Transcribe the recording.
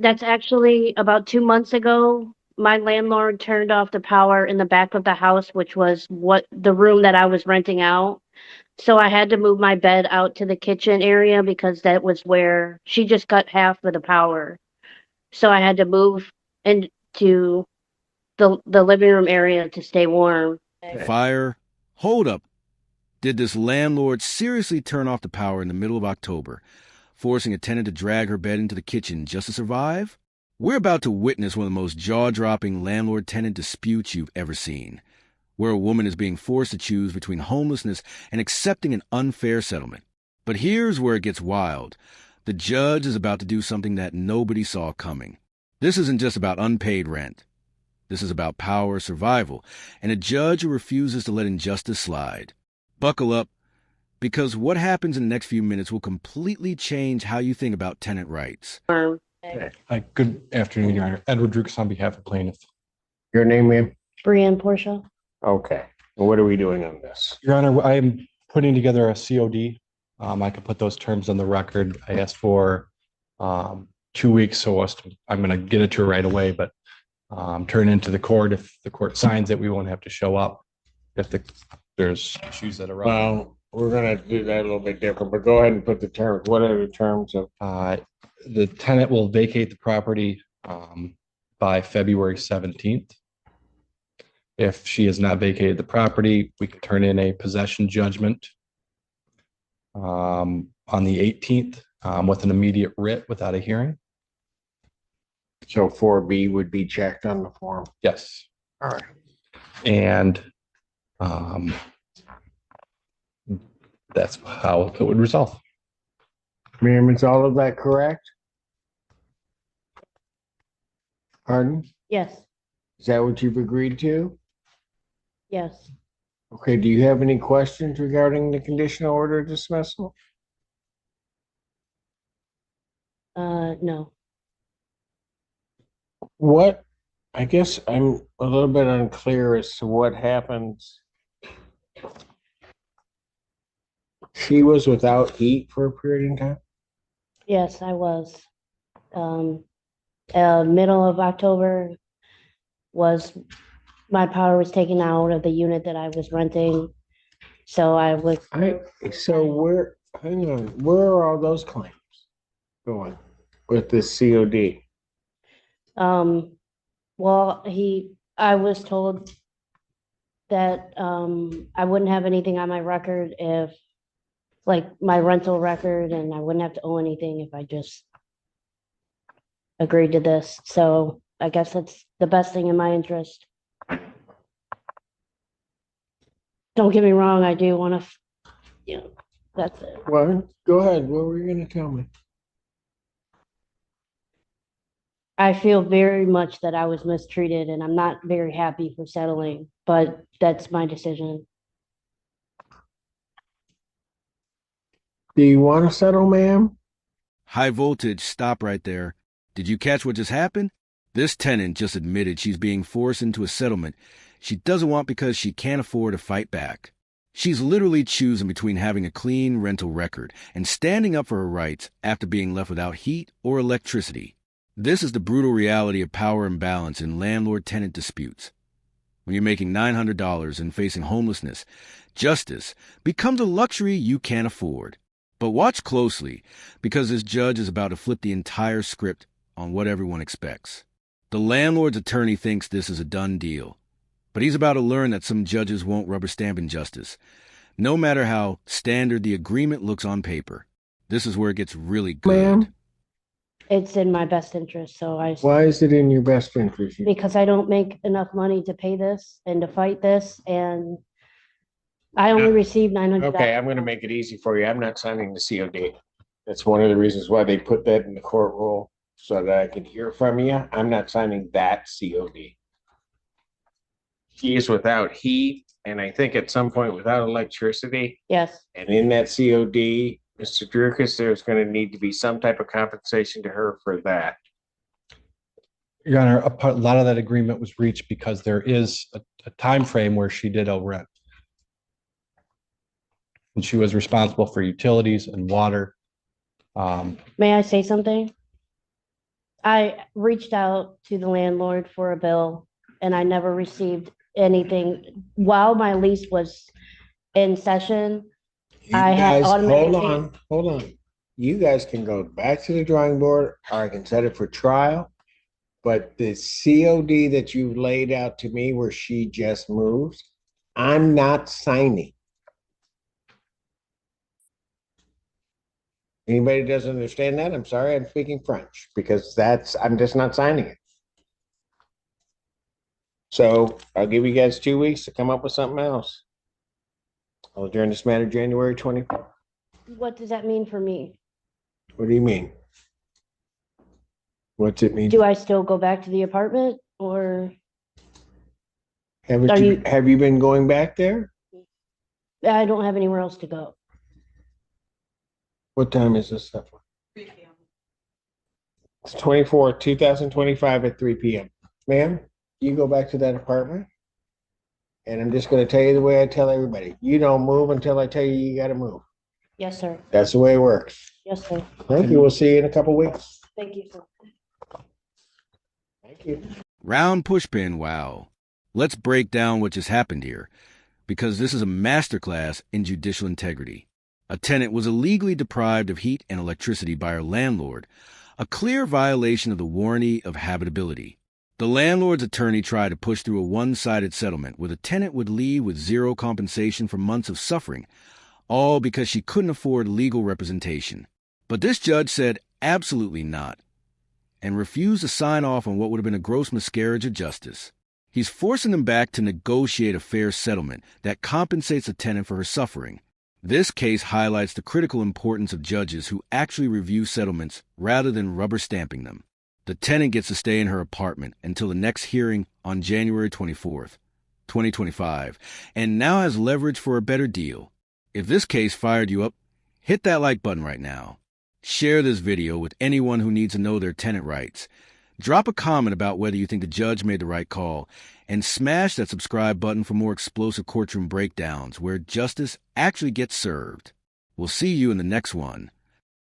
That's actually about 2 months ago. My landlord turned off the power in the back of the house, which was what the room that I was renting out. So I had to move my bed out to the kitchen area because that was where she just cut half of the power. So I had to move into the living room area to stay warm. Okay. Fire. Hold up. Did this landlord seriously turn off the power in the middle of October, forcing a tenant to drag her bed into the kitchen just to survive? We're about to witness one of the most jaw-dropping landlord-tenant disputes you've ever seen, where a woman is being forced to choose between homelessness and accepting an unfair settlement. But here's where it gets wild. The judge is about to do something that nobody saw coming. This isn't just about unpaid rent. This is about power, survival, and a judge who refuses to let injustice slide. Buckle up, because what happens in the next few minutes will completely change how you think about tenant rights. Okay. Hi, good afternoon, Your Honor. Edward Drukes on behalf of plaintiff. Your name, ma'am? Brienne Portia. Okay. And what are we doing on this? Your Honor, I am putting together a COD. I can put those terms on the record. I asked for 2 weeks, so I'm going to get it to her right away, but turn it into the court. If the court signs it, we won't have to show up if there's issues that arise. Well, we're gonna do that a little bit different, but go ahead and put the terms. What are the terms of? The tenant will vacate the property by February 17th. If she has not vacated the property, we can turn in a possession judgment on the 18th with an immediate writ without a hearing. So 4B would be checked on the form. Yes. All right. And that's how it would resolve. Ma'am, is all of that correct? Pardon? Yes, Is that what you've agreed to? yes. Okay, do you have any questions regarding the conditional order dismissal? No. What, I guess I'm a little bit unclear as to what happens. She was without heat for a period of time? Yes, I was. Um, Middle of October was my power was taken out of the unit that I was renting. So I was, So where, hang on, where are all those claims going with this COD? well, I was told that, I wouldn't have anything on my record if, like, my rental record, and I wouldn't have to owe anything if I just agreed to this. So I guess that's the best thing in my interest. Don't get me wrong, I do want to, that's it. Well, go ahead, what were you gonna tell me? I feel very much that I was mistreated and I'm not very happy for settling, but that's my decision. Do you want to settle, ma'am? High voltage, stop right there. Did you catch what just happened? This tenant just admitted she's being forced into a settlement she doesn't want because she can't afford to fight back. She's literally choosing between having a clean rental record and standing up for her rights after being left without heat or electricity. This is the brutal reality of power imbalance in landlord-tenant disputes. When you're making $900 and facing homelessness, justice becomes a luxury you can't afford. But watch closely, because this judge is about to flip the entire script on what everyone expects. The landlord's attorney thinks this is a done deal, but he's about to learn that some judges won't rubber stamp injustice, no matter how standard the agreement looks on paper. This is where it gets really good. Ma'am? It's in my best interest, so Why is it in your best interest? because I don't make enough money to pay this and to fight this, and I only received $900. Okay, I'm gonna make it easy for you. I'm not signing the COD. That's one of the reasons why they put that in the court rule, so that I can hear from you. I'm not signing that COD. She is without heat, and I think at some point without electricity. Yes, And in that COD, Mr. Durkis, there's gonna need to be some type of compensation to her for that. Your Honor, a lot of that agreement was reached because there is a time frame where she did owe rent. And she was responsible for utilities and water. may I say something? I reached out to the landlord for a bill and I never received anything. While my lease was in session, You I had guys, automatic pay. hold on. You guys can go back to the drawing board or I can set it for trial. But the COD that you laid out to me where she just moved, I'm not signing. Anybody doesn't understand that? I'm sorry, I'm speaking French because I'm just not signing it. So I'll give you guys 2 weeks to come up with something else. I'll adjourn this matter January 24th. What does that mean for me? What do you mean? What's it mean? Do I still go back to the apartment or Haven't are you, you, have you been going back there? I don't have anywhere else to go. What time is this stuff? It's 24th, 2025 at 3 p.m. Ma'am, you go back to that apartment. And I'm just going to tell you the way I tell everybody. You don't move until I tell you you got to move. Yes, sir. That's the way it works. Yes, sir. Thank you. We'll see you in a couple weeks. Thank you, sir. Thank you. Round pushpin, wow. Let's break down what just happened here, because this is a masterclass in judicial integrity. A tenant was illegally deprived of heat and electricity by her landlord, a clear violation of the warranty of habitability. The landlord's attorney tried to push through a one-sided settlement where the tenant would leave with zero compensation for months of suffering, all because she couldn't afford legal representation. But this judge said absolutely not, and refused to sign off on what would have been a gross miscarriage of justice. He's forcing them back to negotiate a fair settlement that compensates a tenant for her suffering. This case highlights the critical importance of judges who actually review settlements rather than rubber stamping them. The tenant gets to stay in her apartment until the next hearing on January 24th, 2025, and now has leverage for a better deal. If this case fired you up, hit that like button right now. Share this video with anyone who needs to know their tenant rights. Drop a comment about whether you think the judge made the right call, and smash that subscribe button for more explosive courtroom breakdowns where justice actually gets served. We'll see you in the next one.